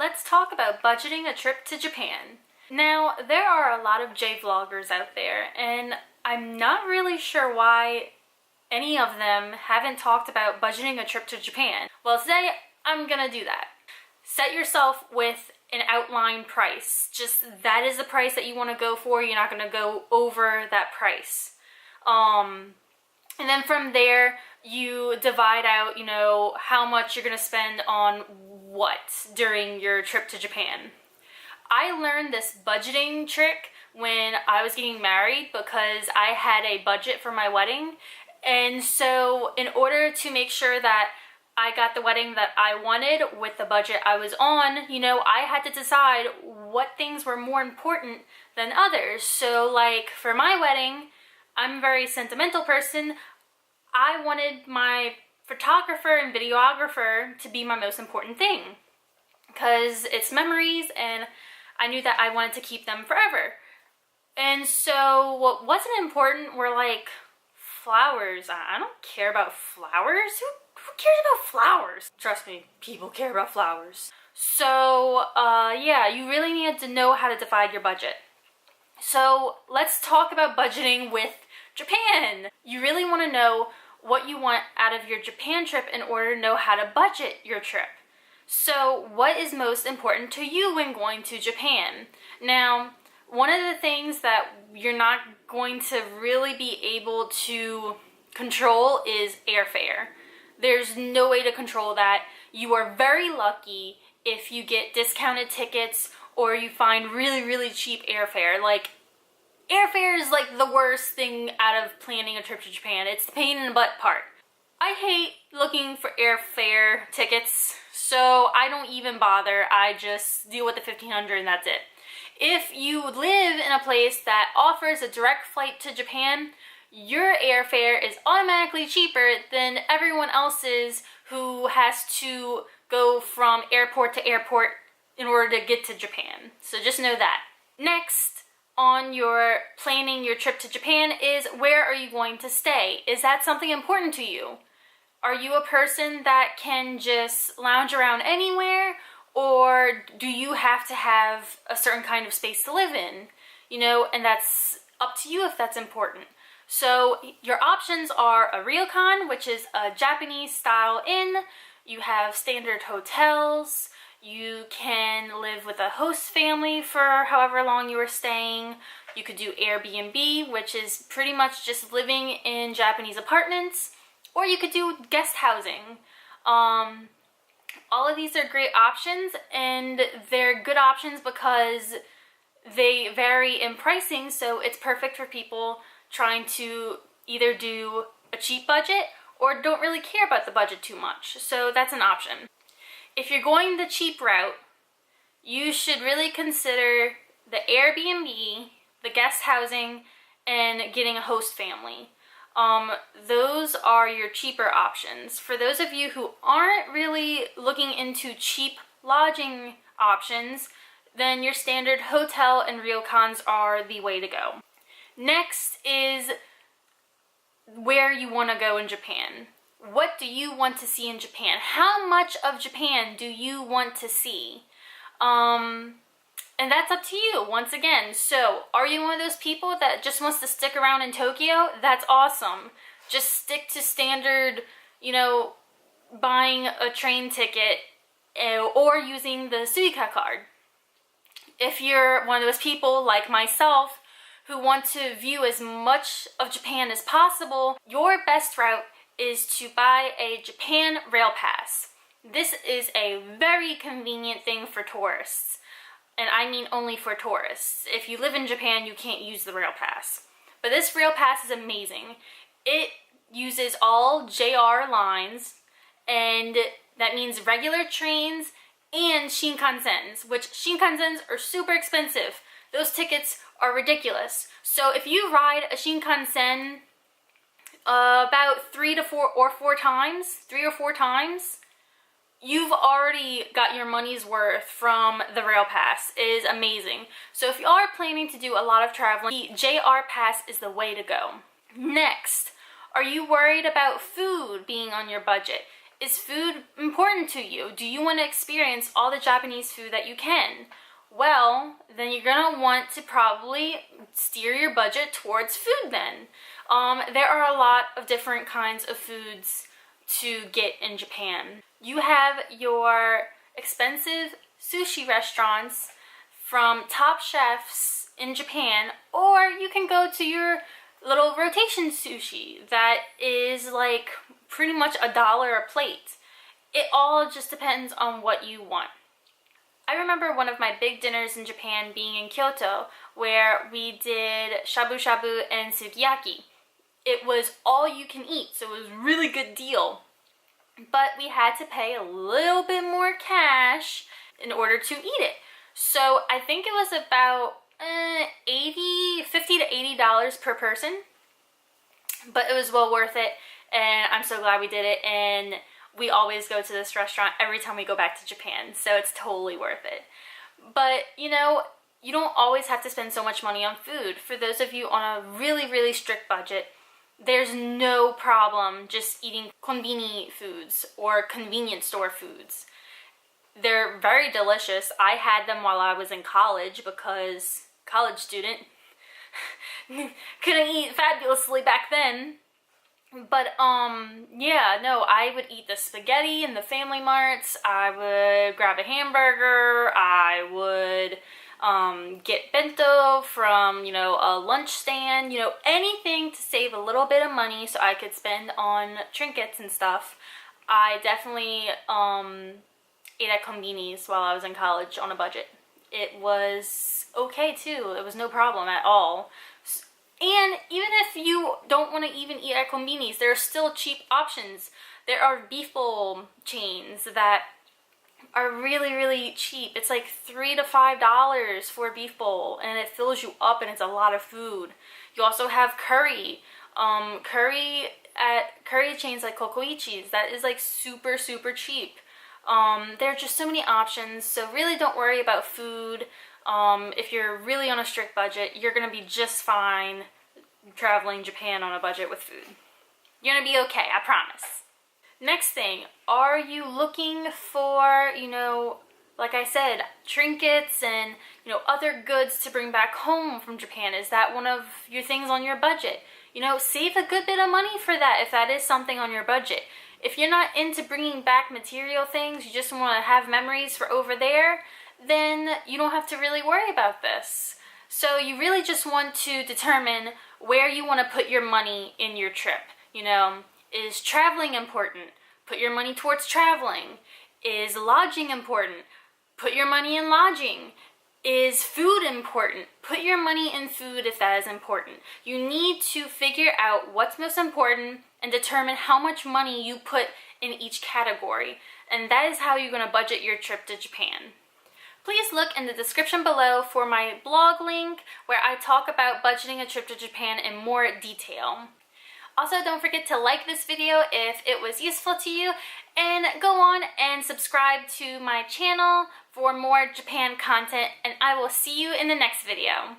let's talk about budgeting a trip to Japan. Now, there are a lot of J-vloggers out there, and I'm not really sure why any of them haven't talked about budgeting a trip to Japan. Well, today I'm gonna do that. Set yourself with an outline price. Just that is the price that you want to go for. You're not going to go over that price. And then from there, you divide out, how much you're going to spend on what during your trip to Japan. I learned this budgeting trick when I was getting married because I had a budget for my wedding. And so in order to make sure that I got the wedding that I wanted with the budget I was on, I had to decide what things were more important than others. So like for my wedding, I'm a very sentimental person. I wanted my photographer and videographer to be my most important thing because it's memories and I knew that I wanted to keep them forever. And so what wasn't important were like flowers. I don't care about flowers. Who cares about flowers? Trust me, people care about flowers. So, yeah, you really need to know how to divide your budget. So, let's talk about budgeting with Japan. You really want to know what you want out of your Japan trip in order to know how to budget your trip. So, what is most important to you when going to Japan? Now, one of the things that you're not going to really be able to control is airfare. There's no way to control that. You are very lucky if you get discounted tickets or you find really, really cheap airfare. Like, airfare is like the worst thing out of planning a trip to Japan. It's the pain in the butt part. I hate looking for airfare tickets, so I don't even bother. I just deal with the $1,500 and that's it. If you live in a place that offers a direct flight to Japan, your airfare is automatically cheaper than everyone else's who has to go from airport to airport in order to get to Japan. So just know that. Next, on your planning your trip to Japan is where are you going to stay? Is that something important to you? Are you a person that can just lounge around anywhere? Or do you have to have a certain kind of space to live in? And that's up to you if that's important. So your options are a ryokan, which is a Japanese style inn. You have standard hotels. You can live with a host family for however long you are staying. You could do Airbnb, which is pretty much just living in Japanese apartments. Or you could do guest housing. All of these are great options, and they're good options because they vary in pricing, so it's perfect for people trying to either do a cheap budget or don't really care about the budget too much. So that's an option. If you're going the cheap route, you should really consider the Airbnb, the guest housing, and getting a host family. Those are your cheaper options. For those of you who aren't really looking into cheap lodging options, then your standard hotel and ryokans are the way to go. Next is where you want to go in Japan. What do you want to see in Japan? How much of Japan do you want to see? And that's up to you, once again. So, are you one of those people that just wants to stick around in Tokyo? That's awesome. Just stick to standard, buying a train ticket or using the Suica card. If you're one of those people like myself who want to view as much of Japan as possible, your best route is to buy a Japan Rail Pass. This is a very convenient thing for tourists. And I mean only for tourists. If you live in Japan, you can't use the Rail Pass. But this Rail Pass is amazing. It uses all JR lines, and that means regular trains and Shinkansens, which Shinkansens are super expensive. Those tickets are ridiculous. So if you ride a Shinkansen about 3 or 4 times, you've already got your money's worth from the Rail Pass. It is amazing. So if you are planning to do a lot of traveling, the JR Pass is the way to go. Next, are you worried about food being on your budget? Is food important to you? Do you want to experience all the Japanese food that you can? Well, then you're gonna want to probably steer your budget towards food then. There are a lot of different kinds of foods to get in Japan. You have your expensive sushi restaurants from top chefs in Japan, or you can go to your little rotation sushi that is like pretty much $1 a plate. It all just depends on what you want. I remember one of my big dinners in Japan being in Kyoto, where we did shabu shabu and sukiyaki. It was all you can eat, so it was a really good deal. But we had to pay a little bit more cash in order to eat it. So I think it was about $50 to $80 per person. But it was well worth it, and I'm so glad we did it. And we always go to this restaurant every time we go back to Japan, so it's totally worth it. But, you know, you don't always have to spend so much money on food. For those of you on a really, really strict budget, there's no problem just eating konbini foods or convenience store foods. They're very delicious. I had them while I was in college because college student couldn't eat fabulously back then. But yeah, no, I would eat the spaghetti in the Family Marts. I would grab a hamburger. I would get bento from, you know, a lunch stand, you know, anything to save a little bit of money so I could spend on trinkets and stuff. I definitely ate at konbinis while I was in college on a budget. It was okay too. It was no problem at all. And even if you don't want to even eat at konbinis, there are still cheap options. There are beef bowl chains that are really, really cheap. It's like $3 to $5 for a beef bowl, and it fills you up, and it's a lot of food. You also have curry. Curry at curry chains like Kokoichi's, that is like super, super cheap. There are just so many options, so really don't worry about food. If you're really on a strict budget, you're gonna be just fine traveling Japan on a budget with food. You're gonna be okay, I promise. Next thing, are you looking for, you know, like I said, trinkets and, you know, other goods to bring back home from Japan? Is that one of your things on your budget? You know, save a good bit of money for that if that is something on your budget. If you're not into bringing back material things, you just want to have memories for over there, then you don't have to really worry about this. So you really just want to determine where you want to put your money in your trip. You know, is traveling important? Put your money towards traveling. Is lodging important? Put your money in lodging. Is food important? Put your money in food if that is important. You need to figure out what's most important and determine how much money you put in each category. And that is how you're going to budget your trip to Japan. Please look in the description below for my blog link where I talk about budgeting a trip to Japan in more detail. Also, don't forget to like this video if it was useful to you, and go on and subscribe to my channel for more Japan content, and I will see you in the next video.